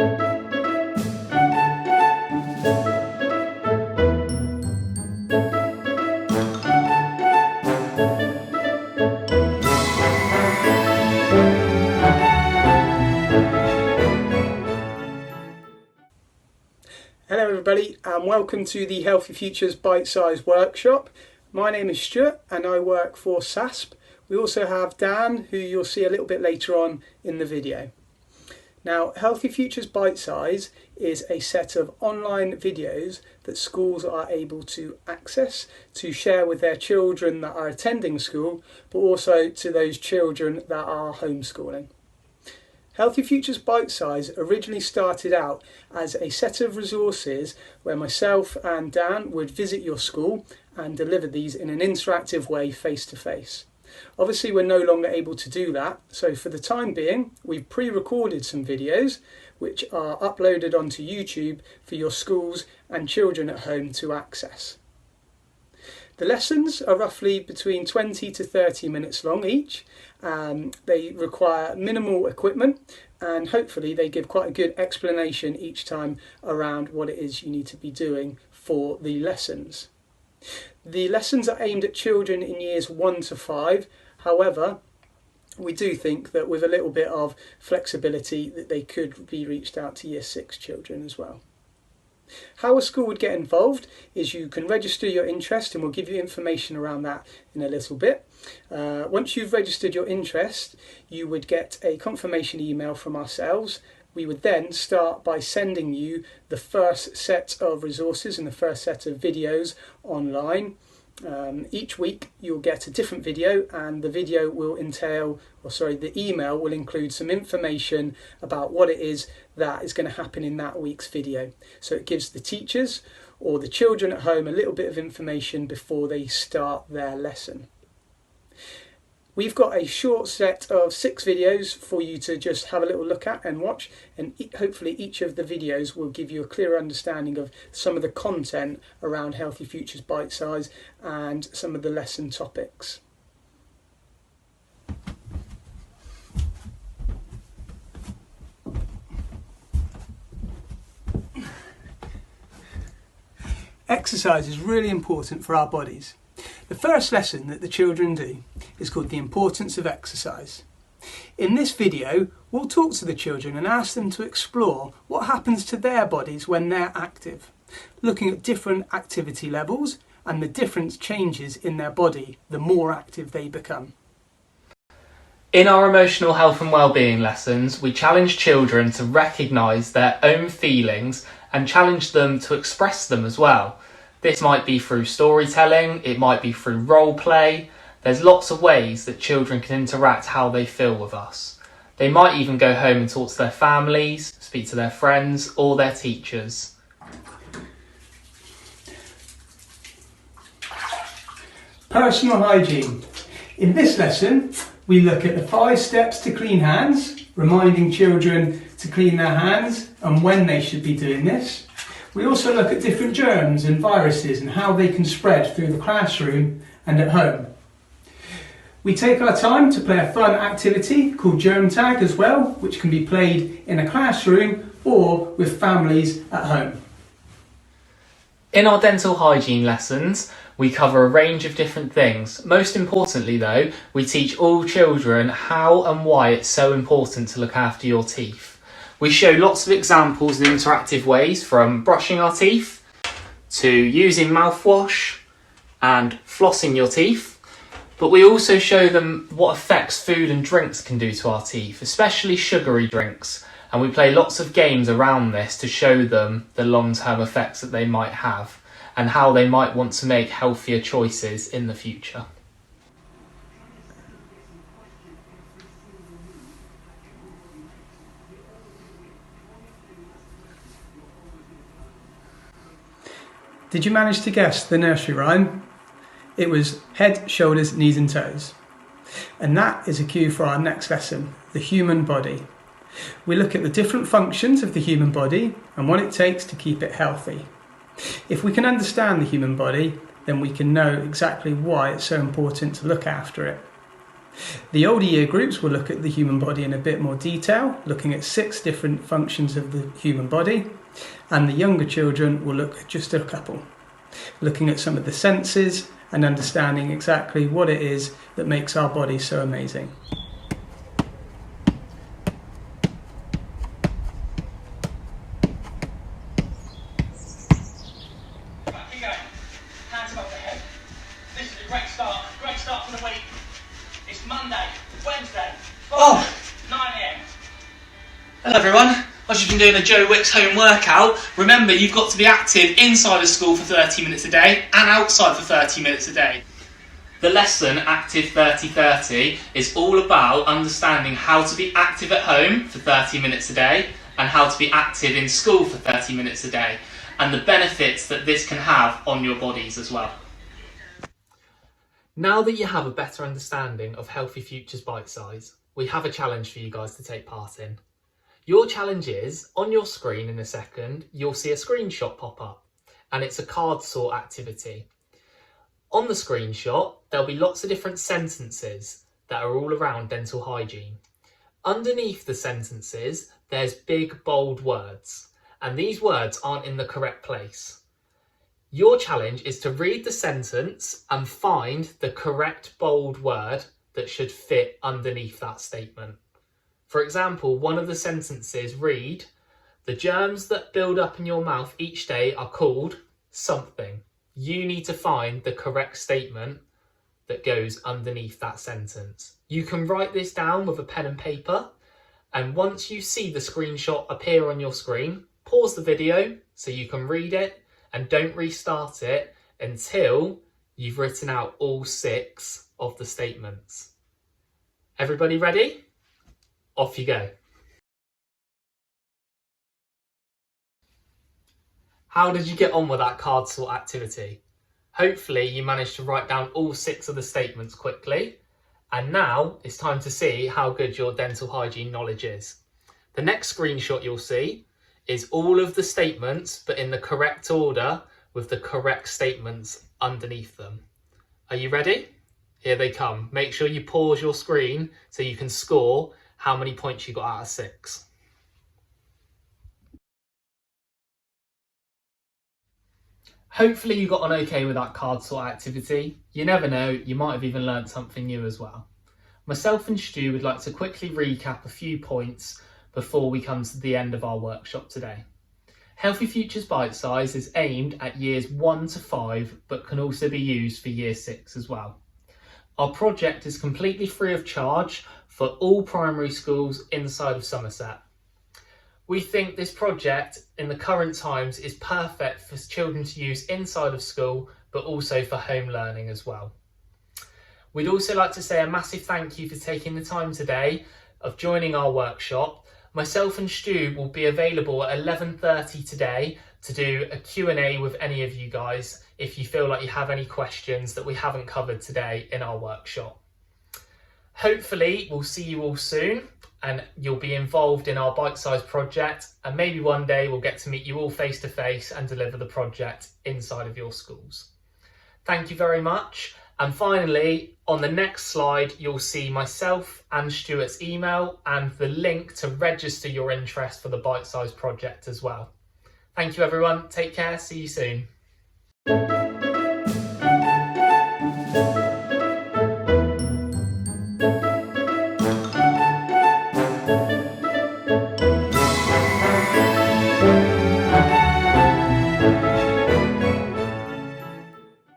Hello everybody and welcome to the Healthy Futures Bitesize workshop. My name is Stuart and I work for SASP. We also have Dan, who you'll see a little bit later on in the video. Now, Healthy Futures Bitesize is a set of online videos that schools are able to access to share with their children that are attending school, but also to those children that are homeschooling. Healthy Futures Bitesize originally started out as a set of resources where myself and Dan would visit your school and deliver these in an interactive way face to face. Obviously we're no longer able to do that, so for the time being we've pre-recorded some videos which are uploaded onto YouTube for your schools and children at home to access. The lessons are roughly between 20 to 30 minutes long each. They require minimal equipment and hopefully they give quite a good explanation each time around what it is you need to be doing for the lessons. The lessons are aimed at children in years 1 to 5, however we do think that with a little bit of flexibility that they could be reached out to year 6 children as well. How a school would get involved is you can register your interest, and we'll give you information around that in a little bit. Once you've registered your interest, you would get a confirmation email from ourselves. We would then start by sending you the first set of resources and the first set of videos online. Each week you'll get a different video, and the video will the email will include some information about what it is that is going to happen in that week's video. So it gives the teachers or the children at home a little bit of information before they start their lesson. We've got a short set of 6 videos for you to just have a little look at and watch, and hopefully each of the videos will give you a clearer understanding of some of the content around Healthy Futures Bitesize and some of the lesson topics. Exercise is really important for our bodies. The first lesson that the children do is called The Importance of Exercise. In this video, we'll talk to the children and ask them to explore what happens to their bodies when they're active, looking at different activity levels and the different changes in their body the more active they become. In our emotional health and well-being lessons, we challenge children to recognise their own feelings and challenge them to express them as well. This might be through storytelling, it might be through role play. There's lots of ways that children can interact how they feel with us. They might even go home and talk to their families, speak to their friends or their teachers. Personal hygiene. In this lesson, we look at the 5 steps to clean hands, reminding children to clean their hands and when they should be doing this. We also look at different germs and viruses and how they can spread through the classroom and at home. We take our time to play a fun activity called germ tag as well, which can be played in a classroom or with families at home. In our dental hygiene lessons, we cover a range of different things. Most importantly though, we teach all children how and why it's so important to look after your teeth. We show lots of examples in interactive ways, from brushing our teeth to using mouthwash and flossing your teeth. But we also show them what effects food and drinks can do to our teeth, especially sugary drinks. And we play lots of games around this to show them the long-term effects that they might have and how they might want to make healthier choices in the future. Did you manage to guess the nursery rhyme? It was head, shoulders, knees and toes. And that is a cue for our next lesson, the human body. We look at the different functions of the human body and what it takes to keep it healthy. If we can understand the human body, then we can know exactly why it's so important to look after it. The older year groups will look at the human body in a bit more detail, looking at 6 different functions of the human body, and the younger children will look at just a couple, looking at some of the senses and understanding exactly what it is that makes our body so amazing. Hands above the head. This is a great start for the week. It's Monday, Wednesday, Friday, 9 a.m. Hello everyone. As you've been doing a Joe Wick's home workout, remember you've got to be active inside of school for 30 minutes a day and outside for 30 minutes a day. The lesson, Active 30-30, is all about understanding how to be active at home for 30 minutes a day and how to be active in school for 30 minutes a day, and the benefits that this can have on your bodies as well. Now that you have a better understanding of Healthy Futures Bitesize, we have a challenge for you guys to take part in. Your challenge is, on your screen in a second, you'll see a screenshot pop up, and it's a card sort activity. On the screenshot, there'll be lots of different sentences that are all around dental hygiene. Underneath the sentences, there's big, bold words, and these words aren't in the correct place. Your challenge is to read the sentence and find the correct bold word that should fit underneath that statement. For example, one of the sentences read, "The germs that build up in your mouth each day are called something." You need to find the correct statement that goes underneath that sentence. You can write this down with a pen and paper, and once you see the screenshot appear on your screen, pause the video so you can read it, and don't restart it until you've written out all 6 of the statements. Everybody ready? Off you go. How did you get on with that card sort activity? Hopefully you managed to write down all 6 of the statements quickly, and now it's time to see how good your dental hygiene knowledge is. The next screenshot you'll see is all of the statements, but in the correct order with the correct statements underneath them. Are you ready? Here they come. Make sure you pause your screen so you can score how many points you got out of 6. Hopefully you got on okay with that card sort activity. You never know, you might have even learned something new as well. Myself and Stu would like to quickly recap a few points before we come to the end of our workshop today. Healthy Futures Bitesize is aimed at years 1 to 5, but can also be used for year 6 as well. Our project is completely free of charge for all primary schools inside of Somerset. We think this project in the current times is perfect for children to use inside of school, but also for home learning as well. We'd also like to say a massive thank you for taking the time today of joining our workshop. Myself and Stu will be available at 11:30 today to do a Q&A with any of you guys if you feel like you have any questions that we haven't covered today in our workshop. Hopefully we'll see you all soon and you'll be involved in our bite-sized project, and maybe one day we'll get to meet you all face to face and deliver the project inside of your schools. Thank you very much. And finally, on the next slide, you'll see myself and Stuart's email and the link to register your interest for the Bite Size project as well. Thank you everyone, take care, see you soon.